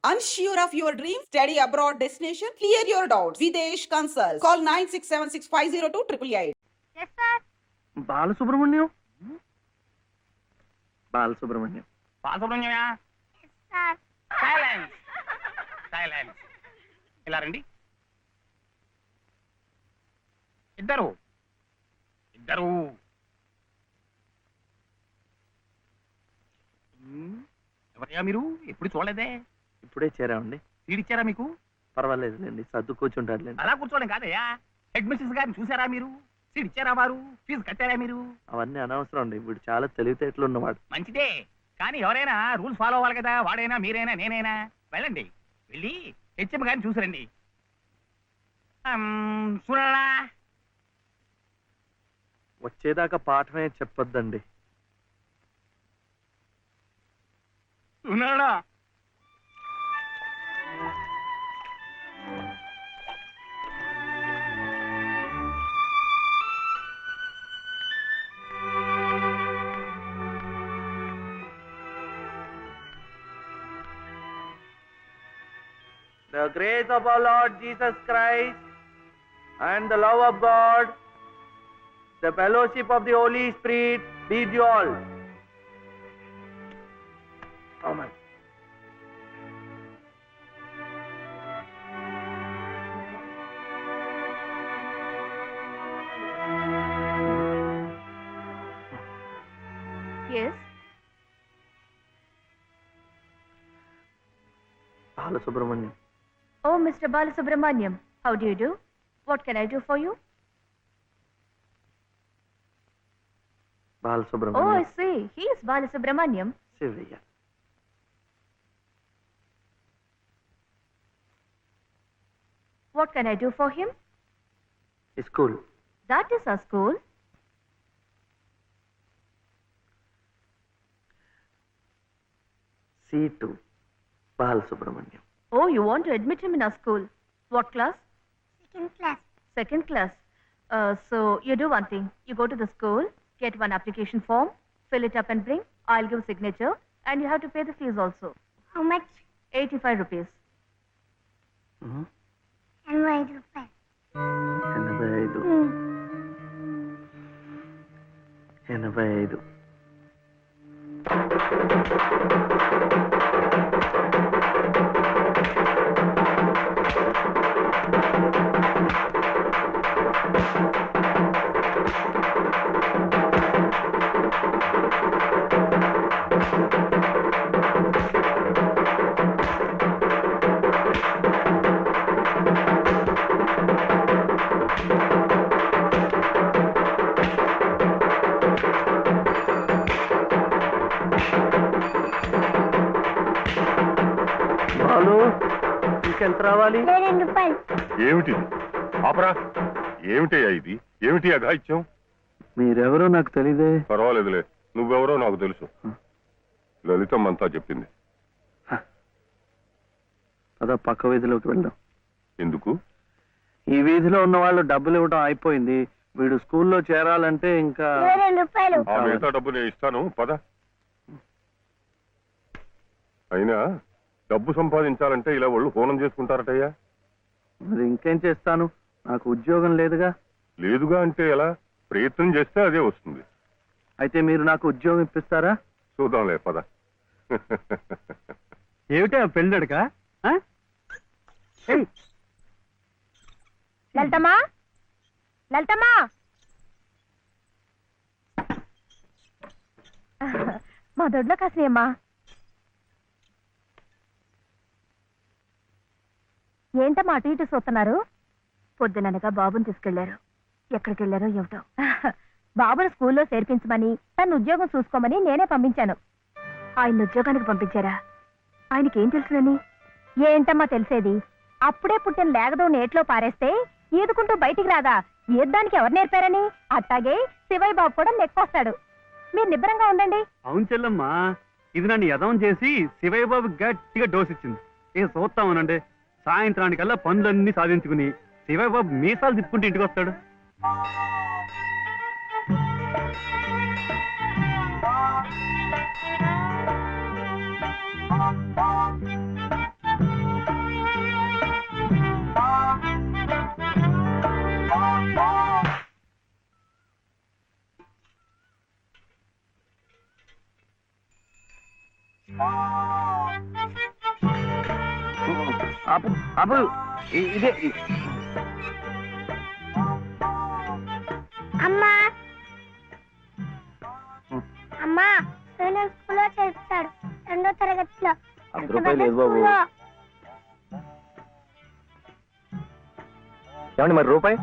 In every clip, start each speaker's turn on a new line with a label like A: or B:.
A: Unsure of your dream? Study abroad destination? Clear your doubts. Videsh Consult. Call 9676502888.
B: Yes, sir.
C: Balasubrahmanyam Balasubrahmanyam
D: బాలసుబ్రహ్మణ్యమా?
B: Yes, sir.
D: Silence silence. ఇలా రండి. ఇద్దరు ఇద్దరు. ఎవరయ్యా మీరు? ఎప్పుడు చూడలేదే.
C: ఇప్పుడే చేరామండి.
D: సీడిచ్చారా మీకు?
C: పర్వాలేదులేండి, సర్దు కూర్చుంటారులేండి.
D: అలా కూర్చోవడం కాదయ్యా. హెడ్ మిస్సెస్ గారిని చూసారా మీరు? సీట్ ఇచ్చారా వారు? ఫీజు కట్టారా మీరు?
C: అవన్నీ అనవసరం అండి, వీడు చాలా తెలివితేటలు ఉన్నవాడు.
D: మంచిదే, కానీ ఎవరైనా రూల్స్ ఫాలో అవ్వాలి కదా. వాడైనా మీరైనా నేనైనా. వెళ్ళండి, వెళ్ళి హెచ్ఎం గారిని చూసిరండి. చూడరా,
C: వచ్చేదాకా పాఠమే చెప్పొద్దండి.
D: చూడరా.
C: The grace of our Lord Jesus Christ and the love of God, the fellowship of the Holy Spirit be with you all. Amen.
B: Yes.
C: Balasubrahmanyam.
B: Oh, Mr. Balasubramaniam. How do you do? What can I do for you? Oh,
C: Balasubrahmanyam.
B: I see. He is Balasubramaniam.
C: Shivayya.
B: What can I do for him?
C: School.
B: That is our school.
C: C2 Balasubrahmanyam.
B: Oh, you want to admit him in our school. What class?
E: Second class.
B: Second class. So you do one thing. You go to the school, get one application form, fill it up and bring. I'll give signature and you have to pay the fees also.
E: How much?
B: 85 rupees.
E: And why rupees?
C: 85. 85. Balu, ఇంకెంత రావాలి?
E: 2 రూపాయలు.
F: ఏమిటిది? ఆపరా. ఏమిటయ్యా ఇది? ఏమిటి అఘాయిత్యం?
C: మీరెవరో నాకు తెలీదే.
F: పర్వాలేదులే, నువ్వెవరో నాకు తెలుసు. లలితమ్మంతా చెప్పింది.
C: అదా పక్క వీధిలోకి వెళ్దాం.
F: ఎందుకు?
C: ఈ వీధిలో ఉన్న వాళ్ళు డబ్బులు ఇవ్వడం అయిపోయింది. వీడు స్కూల్లో చేరాలంటే ఇంకా
E: 2 రూపాయలు.
F: ఆ మిగతా డబ్బు నేను ఇస్తాను, పద. అయినా డబ్బు సంపాదించాలంటే ఇలా వాళ్ళు హోనం చేసుకుంటారటయ్యా.
C: మరి ఇంకేం చేస్తాను, నాకు ఉద్యోగం లేదుగా.
F: లేదుగా అంటే ఎలా? ప్రయత్నం చేస్తే అదే వస్తుంది.
C: అయితే మీరు నాకు ఉద్యోగం ఇప్పిస్తారా?
F: చూద్దాంలే, పద.
C: ఏమిటా పెళ్ళడుక?
B: లలితమ్మా, లలితమ్మా. మా దొడ్లో కాసినమ్మా. ఏంటమ్మా అటు ఇటు చూస్తున్నారు? పొద్దుననగా బాబుని తీసుకెళ్లారు. ఎక్కడికి వెళ్ళారో ఏమిటో. బాబును స్కూల్లో చేర్పించమని, తను ఉద్యోగం చూసుకోమని నేనే పంపించాను. ఆయన ఉద్యోగానికి పంపించారా? ఆయనకేం తెలుసునని? ఏంటమ్మా తెలిసేది? అప్పుడే పుట్టిన లేగదో నేట్లో పారేస్తే ఈదుకుంటూ బయటికి రాదా? ఈద్దానికి ఎవరు నేర్పారని? అట్టాగే శివయ్య బాబు కూడా నెక్కొస్తాడు. మీరు నిబ్బరంగా ఉండండి.
G: అవును చెల్లమ్మా, ఇది నన్ను యదం చేసి శివయ్య బాబు గట్టిగా డోస్ ఇచ్చింది. ఏ చూస్తామనండి, సాయంత్రానికల్లా పనులన్నీ సాధించుకుని శివయ్య బాబు మీసాలు తిప్పుకుంటూ ఇంటికి వస్తాడు.
C: ఆపు ఆపు ఇదే
E: అమ్మా అమ్మా నేను స్కూల్లో చేస్తాడు 2వ తరగతిలో.
C: 10 రూపాయలు లేదు బాబు.
E: స్కూల్లో.
C: ఏమండి మరి రూపాయి?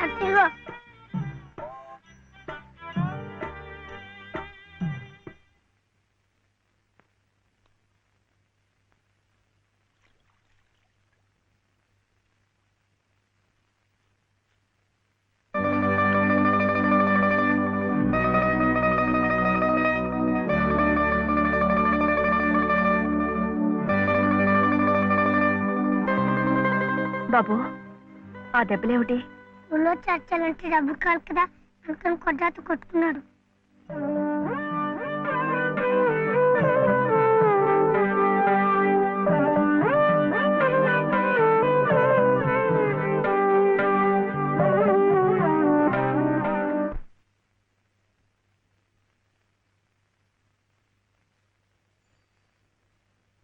E: అదిగో.
B: బాబు ఆ దెబ్బలేమిటి?
E: స్కూల్లో చర్చలంటే డబ్బు కాదు కదా అందుకని కొట్టాత కొట్టుకున్నాడు.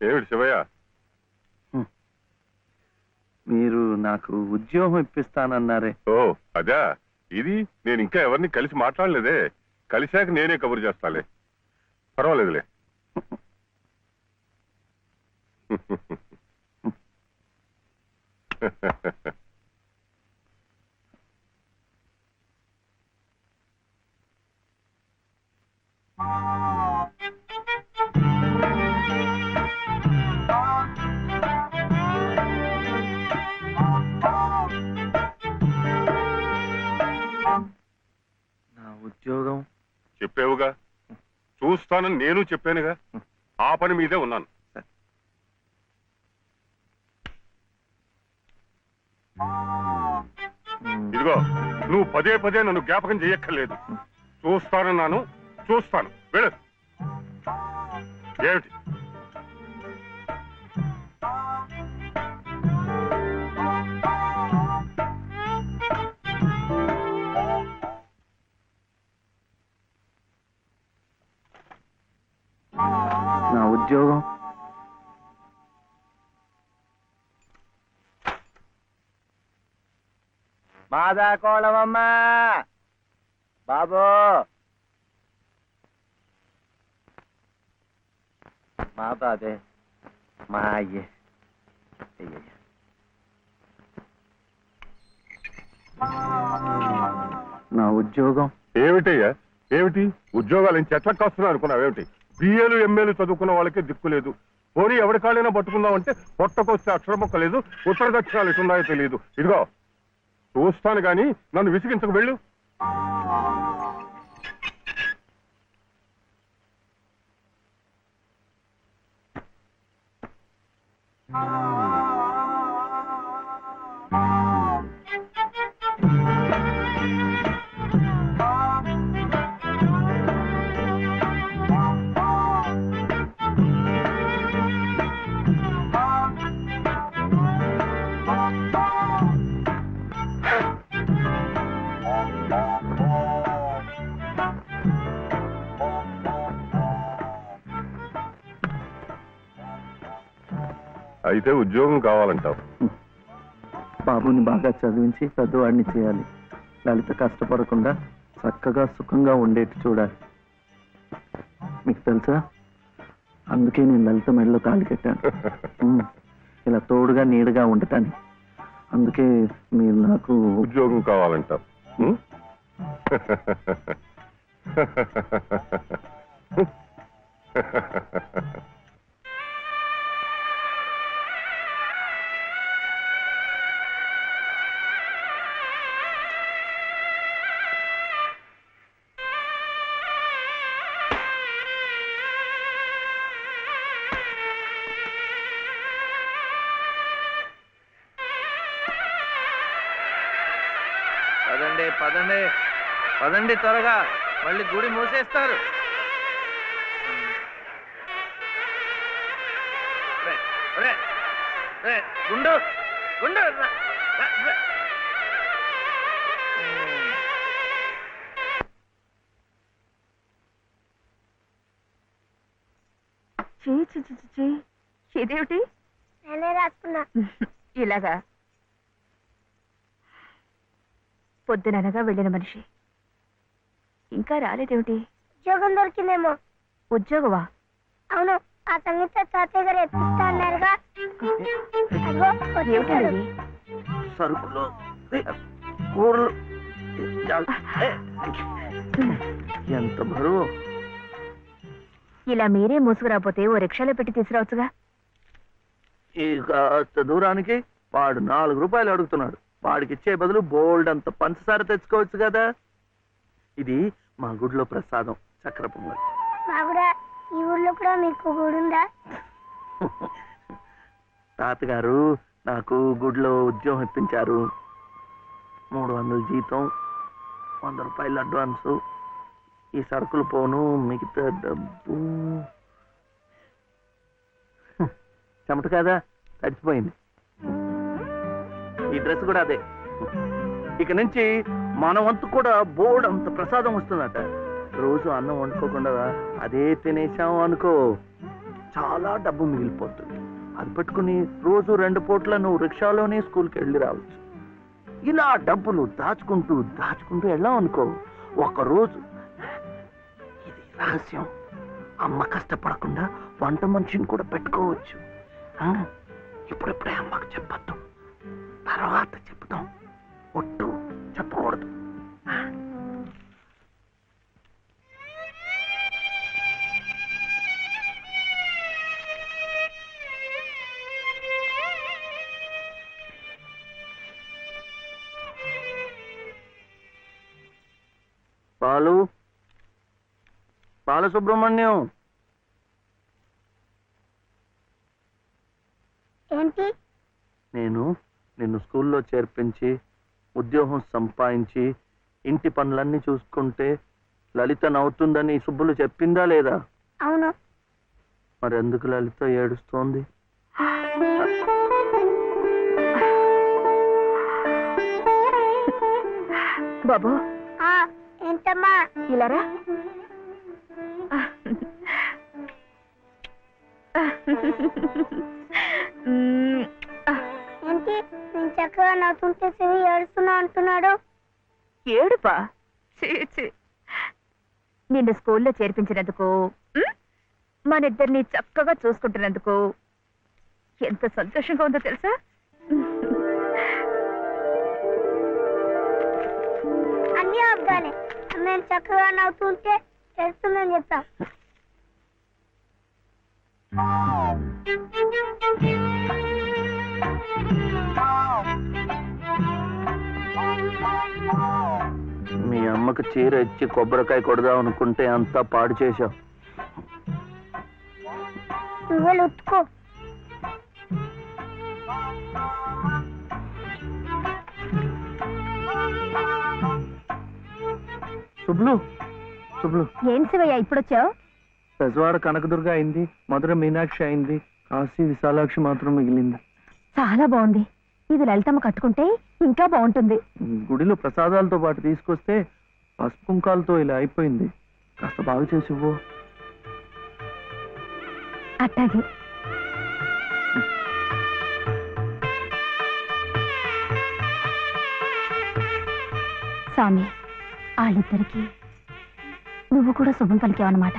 F: ఏమిటి శివయ్య?
C: మీరు నాకు ఉద్యోగం ఇప్పిస్తానన్నారే.
F: ఓ అదా, ఇది నేను ఇంకా ఎవరిని కలిసి మాట్లాడలేదే. కలిశాక నేనే కబురు చేస్తాలే, పర్వాలేదులే.
C: నా ఉద్యోగం
F: చెప్పావుగా, చూస్తానని నేను చెప్పానుగా. ఆ పని మీదే ఉన్నాను. ఇదిగో, నువ్వు పదే పదే నన్ను జ్ఞాపకం చెయ్యక్కర్లేదు. చూస్తానన్నాను, చూస్తాను. వెళ్ళు. ఏమిటి?
C: నా ఉద్యోగం మాదా కోళమమ్మా బాబు, మా బాబే, మా అయ్యే. నా ఉద్యోగం
F: ఏమిటయ్యా ఏమిటి? ఉద్యోగాలు చెట్ల కాస్తున్నా అనుకున్నావు ఏమిటి? బిఏలు ఎంఏలు చదువుకున్న వాళ్ళకే దిక్కులేదు. పోనీ ఎవరి కాళ్ళైనా పట్టుకుందామంటే పొట్టకొస్తే అక్షరం మొక్క లేదు, ఉత్తర దక్షిణాలు ఎటున్నాయో తెలియదు. ఇదిగో చూస్తాను గాని నన్ను విసిగించకు. వెళ్ళు. అయితే ఉద్యోగం కావాలంటావు?
C: బాబుని బాగా చదివించి పెద్దవాడిని చేయాలి. లలిత కష్టపడకుండా చక్కగా సుఖంగా ఉండేట్టు చూడాలి. మీకు తెలుసా, అందుకే నేను లలిత మెడలో తాళి కట్టాను. ఇలా తోడుగా నీడగా ఉండటానికి. అందుకే మీరు నాకు
F: ఉద్యోగం కావాలంటావు. ఉం?
C: పదండి పదండి పదండి త్వరగా, మళ్ళీ గుడి మూసేస్తారు. గుండు గుండు
B: చీ చీ చీ, చీ, చీ. ఇదేమిటి
E: నేనే రాసుకున్నా.
B: ఇలాగా పొద్దుననగా వెళ్ళిన మనిషి ఇంకా రాలేదేమిటి?
E: ఉద్యోగం దొరికిందేమో.
B: ఉద్యోగమా?
E: అవును, ఆ సంగీత తాతయ్య గారు ఎప్పిస్తా అన్నారుగా. అదిగో వచ్చేసాడు.
B: ఏమిటండి?
C: సరుకులు కూరలు ఎంత బరువు.
B: ఇలా మీరే మూసుకురాపోతే ఓ రిక్షాలో పెట్టి తీసుకురావచ్చుగా.
C: ఈ కాస్త దూరానికి వాడు 4 రూపాయలు అడుగుతున్నాడు. వాడికి ఇచ్చే బదులు బోల్డ్ అంత పంచదార తెచ్చుకోవచ్చు కదా. ఇది మా గుడిలో ప్రసాదం, చక్కెర పొంగల్.
E: మా కూడా ఈ ఊర్లో కూడా మీకు గుడుందా?
C: తాతగారు నాకు గుడిలో ఉద్యోగం ఇప్పించారు. 300 జీతం, 100 రూపాయలు అడ్వాన్సు. ఈ సరుకులు పోను, మిగతా డబ్బు చెమట కదా తడిచిపోయింది. ఈ డ్రెస్ కూడా అదే. ఇక నుంచి మన వంతు కూడా బోర్డు అంత ప్రసాదం వస్తుందట. రోజు అన్నం వండుకోకుండా అదే తినేసాం అనుకో, చాలా డబ్బు మిగిలిపోతుంది. అది పట్టుకుని రోజు 2 పూట్ల నువ్వు రిక్షాలోనే స్కూల్కి వెళ్ళి రావచ్చు. ఇలా డబ్బులు దాచుకుంటూ దాచుకుంటూ వెళ్ళాం అనుకో, ఒకరోజు ఇది రహస్యం, అమ్మ కష్టపడకుండా వంట మనిషిని కూడా పెట్టుకోవచ్చు. ఇప్పుడిప్పుడే అమ్మకు చెప్పద్దు, తర్వాత చెప్తాం. ఒట్టు చెప్పకూడదు. బాలసుబ్రహ్మణ్యం,
E: ఏంటి?
C: నేను నిన్ను స్కూల్లో చేర్పించి ఉద్యోగం సంపాదించి ఇంటి పనులన్నీ చూసుకుంటే లలిత నవ్వుతుందని సుబ్బులు చెప్పిందా లేదా?
E: అవును.
C: మరి ఎందుకు లలిత ఏడుస్తోంది?
B: బాబు
E: ఏంటమ్మా?
B: ఇలారా.
E: ఏంటి నేను చక్కగా నవ్వుతుంటే శివి ఏడుస్తున్నా అంటున్నాడు?
B: ఏడుపా? నిన్ను స్కూల్లో చేర్పించినందుకు, మనిద్దరిని చక్కగా చూసుకుంటున్నందుకు ఎంత సంతోషంగా ఉందో తెలుసా?
E: అన్నీ అబ్బాలే. నేను చక్కగా నవ్వుతుంటే ఏడుస్తుందని చెప్పాం.
C: మీ అమ్మకు చీర ఇచ్చి కొబ్బరికాయ కొడదాం అనుకుంటే అంతా పాడు చేశావు.
E: నువ్వే ఉత్తుకో.
C: శుభ్లు శుభ్లు,
B: ఏం శివయ్య ఇప్పుడొచ్చావు?
C: పెజవాడ కనకదుర్గ అయింది, మధుర మీనాక్షి అయింది, కాశీ విశాలాక్షి మాత్రం మిగిలింది.
B: చాలా బాగుంది. ఇది లలితమ్మ కట్టుకుంటే ఇంకా బాగుంటుంది.
C: గుడిలో ప్రసాదాలతో పాటు తీసుకొస్తే పసుపు కుంకాలతో ఇలా అయిపోయింది. కాస్త బాగు చేసి ఇవ్వు.
B: అట్టాగే. స్వామి, వాళ్ళిద్దరికి నువ్వు కూడా శుభం పలికావన్నమాట.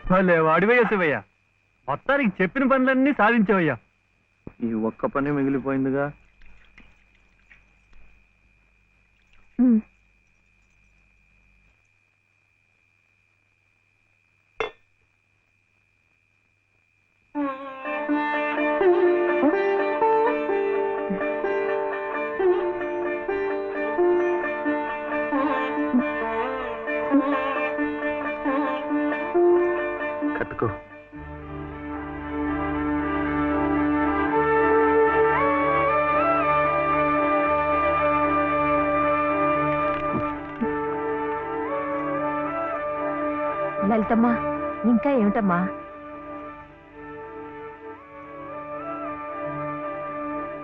G: భలే వాడివయ్యా శివయ్య, మొత్తానికి చెప్పిన పనులన్నీ సాధించావయ్యా.
C: ఈ ఒక్క పని మిగిలిపోయిందిగా. కట్టుకో.
B: లలితమ్మా ఇంకా ఏమిటమ్మా?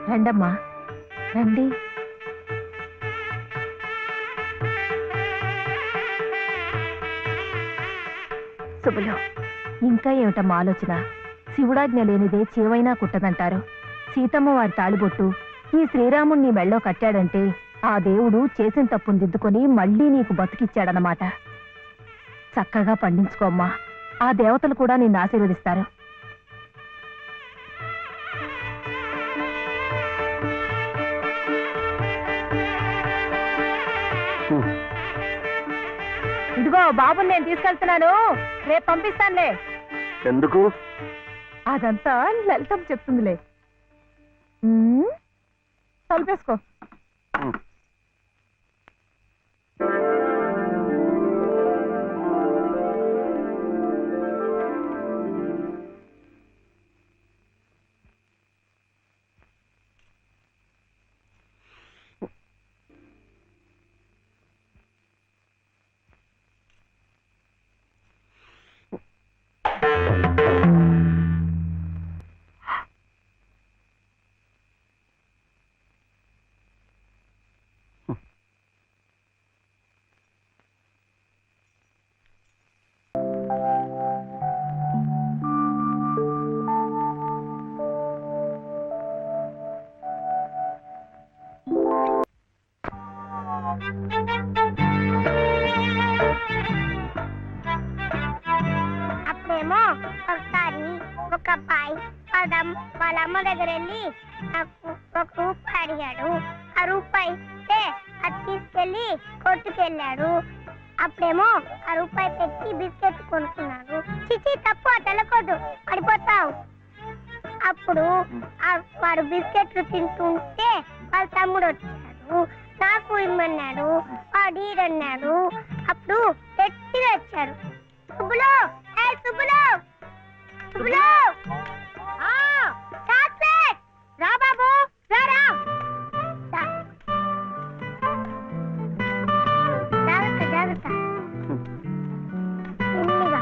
B: రండమ్మా రండి. శుభలో ఇంకా ఏమిటమ్మా ఆలోచన? శివుడాజ్ఞ లేనిదే చేవైనా కుట్టదంటారు. సీతమ్మ వారి తాళిబొట్టు ఈ శ్రీరాముణ్ణి మెళ్ళో కట్టాడంటే ఆ దేవుడు చేసిన తప్పును దిద్దుకొని మళ్ళీ నీకు బతికిచ్చాడనమాట. చక్కగా పండించుకోమ్మా, ఆ దేవతలు కూడా నిన్ను ఆశీర్వదిస్తారు. ఇదిగో బాబుని నేను తీసుకెళ్తున్నాను, రేపు పంపిస్తానులే.
C: ఎందుకు?
B: అదంతా లలితం చెప్తుందిలే. తలుపేసుకో.
E: అప్పుడేమో ఒకసారి ఒక అబ్బాయి వాళ్ళ అమ్మ దగ్గర వెళ్ళి నాకు ఒక రూపాయి అడిగాడు. ఆ రూపాయి ఇస్తే అది తీసుకెళ్లి కొట్టుకెళ్ళాడు. అప్పుడేమో ఆ రూపాయి పెట్టి బిస్కెట్ కొనుక్కున్నాడు. చిచి తప్పు, అటు వెళ్ళకూడదు, పడిపోతావు. అప్పుడు వాడు బిస్కెట్లు తింటుంటే వాళ్ళ తమ్ముడు వచ్చాడు, నాకు ఇమ్మన్నాడు. వాడు ఈడన్నాడు. అప్పుడు గట్టిగా వచ్చాడు, సుబ్బులు, సుబ్బులు, సుబ్బులు, చాక్లెట్ రా బాబు, రా. జాగ్రత్త జాగ్రత్త, మెల్లిగా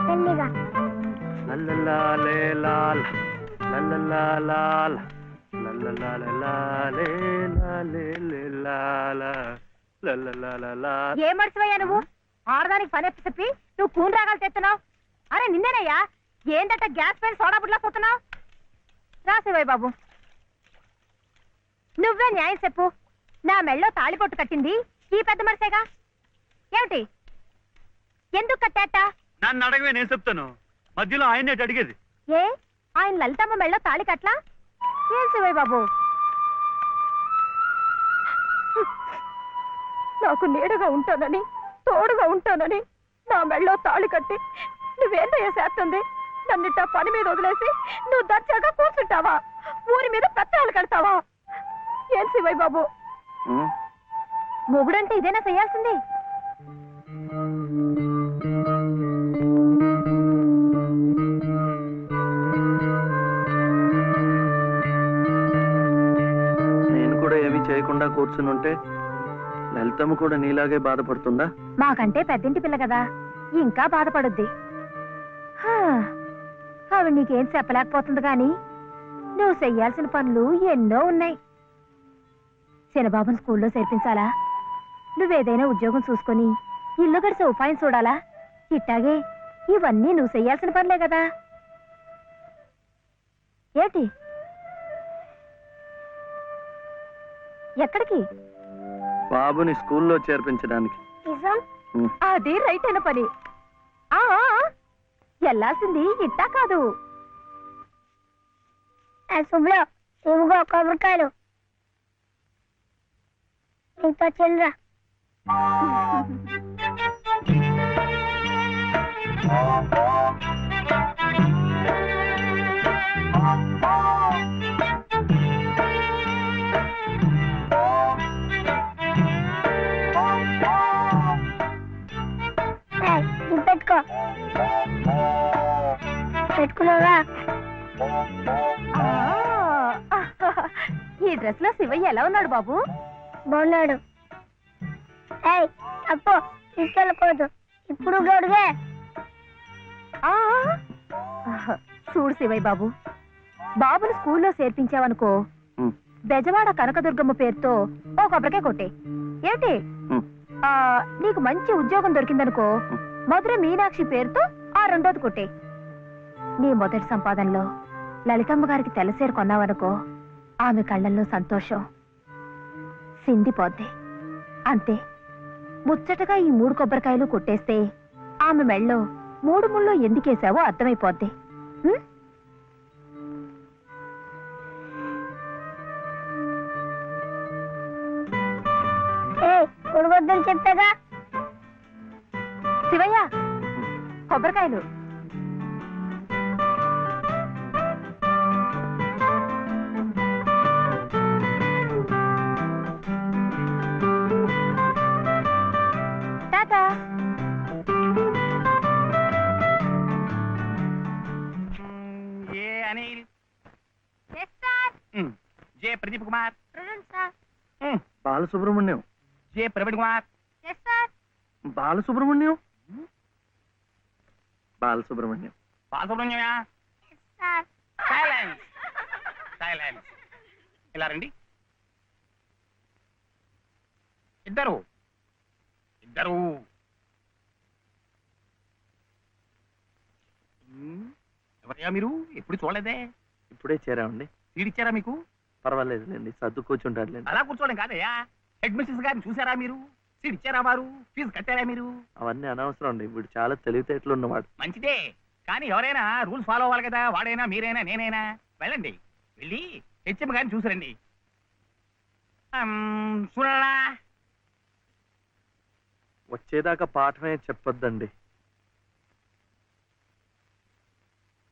E: మెల్లిగా.
C: లల్లలాలే లాల్, లల్లలాలాల, లల్లలాలే లాలే లాల, లల్లలాలా.
B: ఏ మర్చిపోయా నువ్వు? ఆడదానికి పని చెప్పి నువ్వు కూని రాగాలు తెస్తున్నావు. అరే నిన్నేనయ్యా, ఏందట గ్యాస్ పైన సోడా బుడ్లా పోతున్నావు? రాసేవాయి బాబు, నువ్వే న్యాయం చెప్పు. నా మెళ్ళో తాళిపొట్టు కట్టింది ఈ పెద్ద మనిషేగా. ఏమిటి, ఎందుకు కట్టాట?
G: నన్ను అడగవే, నేను చెప్తాను. మధ్యలో ఆయనే అడిగేది.
B: ఏ ఆయన లలితమ్మ మెళ్ళో తాళి కట్లా? ఏం శివయ్య బాబు, నాకు నీడగా ఉంటానని తోడుగా ఉంటానని నా మెళ్ళో తాళి కట్టి నువ్వేందయ్యా చేస్తుంది? నన్నిట్ట పని మీద వదిలేసి నువ్వు దర్జాగా కూర్చుంటావా? ఊరి మీద పత్రాలు కడతావా? ఏం శివయ్య బాబు, మొగుడంటే ఇదేనా చేయాల్సింది?
C: నేను కూడా ఏమీ చేయకుండా కూర్చుని ఉంటే లలితమ్మ కూడా నీలాగే బాధపడుతుందా?
B: మాకంటే పెద్దింటి పిల్ల కదా, ఇంకా బాధపడుద్ది. ఆవిడ నీకేం చెప్పలేకపోతుంది గాని నువ్వు చెయ్యాల్సిన పనులు ఎన్నో ఉన్నాయి. చిన్నబాబుని స్కూల్లో చేర్పించాలా? నువ్వేదైనా ఉద్యోగం చూసుకొని ఇల్లు గడిసే ఉపాయం చూడాలా? ఇట్టాగే ఇవన్నీ నువ్వు చెయ్యాల్సిన పనులే కదా. ఏంటి, ఎక్కడికి?
C: బాబుని స్కూల్లో చేర్పించడానికి.
E: నిజం?
B: అది రైట్ అయిన పని. వెళ్ళాల్సింది ఇట్టా కాదు.
E: సుబ్బులు, ఇవిగో కొబ్బరికాయలు, నీతో చిల్లరా. ఇది పెట్టుకో, పెట్టుకున్నావా?
B: ఈ డ్రెస్ లో శివయ్య ఎలా ఉన్నాడు బాబు?
E: బాగున్నాడు. తప్పు, తీసుకెళ్ళకూడదు. ఈ ఎప్పుడు గొడుగే.
B: ఆ, చూడు శివయ్య బాబు, బాబుని స్కూల్లో చేర్పించావనుకో,
C: ఉమ్,
B: బెజవాడ కనకదుర్గమ్మ పేరుతో ఓ కొబ్బరికాయ కొట్టే. ఏంటి
C: ఉమ్.
B: నీకు మంచి ఉద్యోగం దొరికిందనుకో, మధుర మీనాక్షి పేరుతో ఆ రెండోది కొట్టే. నీ మొదటి సంపాదనలో లలితమ్మ గారికి తెల్లసేరు కొన్నావనుకో, ఆమె కళ్ళల్లో సంతోషం సిందిపోద్ది. అంతే, ముచ్చటగా ఈ 3 కొబ్బరికాయలు కొట్టేస్తే ఆమె మెళ్ళో 3 ముళ్ళు ఎందుకేసావో అర్థమైపోద్ది. ఉం?
E: కొడుకొద్దని చెప్పాగా.
B: శివయ్య, కొబ్బరికాయలు. టాటా.
D: A Anil. J Pradeep Kumar.
C: Balasubrahmanyam.
D: J Praveen Kumar.
C: Balasubrahmanyam. Balasubrahmanyam.
D: బాలసుబ్రహ్మణ్యమా? Silence, silence. ఇలా రండి. ఇద్దరు ఇద్దరు. ఎవరయ్యా మీరు? ఎప్పుడు చూడలేదే.
C: ఇప్పుడే చేరామండి.
D: సీడిచ్చారా మీకు?
C: పర్వాలేదులేండి, సర్దు కూర్చుంటారులేండి.
D: అలా కూర్చోవడం కాదయ్యా. హెడ్ మిస్సెస్ గారిని చూసారా మీరు? సీడిచ్చారా వారు? ఫీజు కట్టారా మీరు?
C: అవన్నీ అనవసరం అండి, వీడు చాలా తెలివితేటలు ఉన్నవాడు.
D: మంచిదే, కానీ ఎవరైనా రూల్స్ ఫాలో అవ్వాలి కదా. వాడైనా మీరైనా నేనైనా. వెళ్ళండి, వెళ్ళి హెచ్ఎం గారిని చూసిరండి. చూడరా.
C: వచ్చేదాకా పాఠమే చెప్పొద్దండి.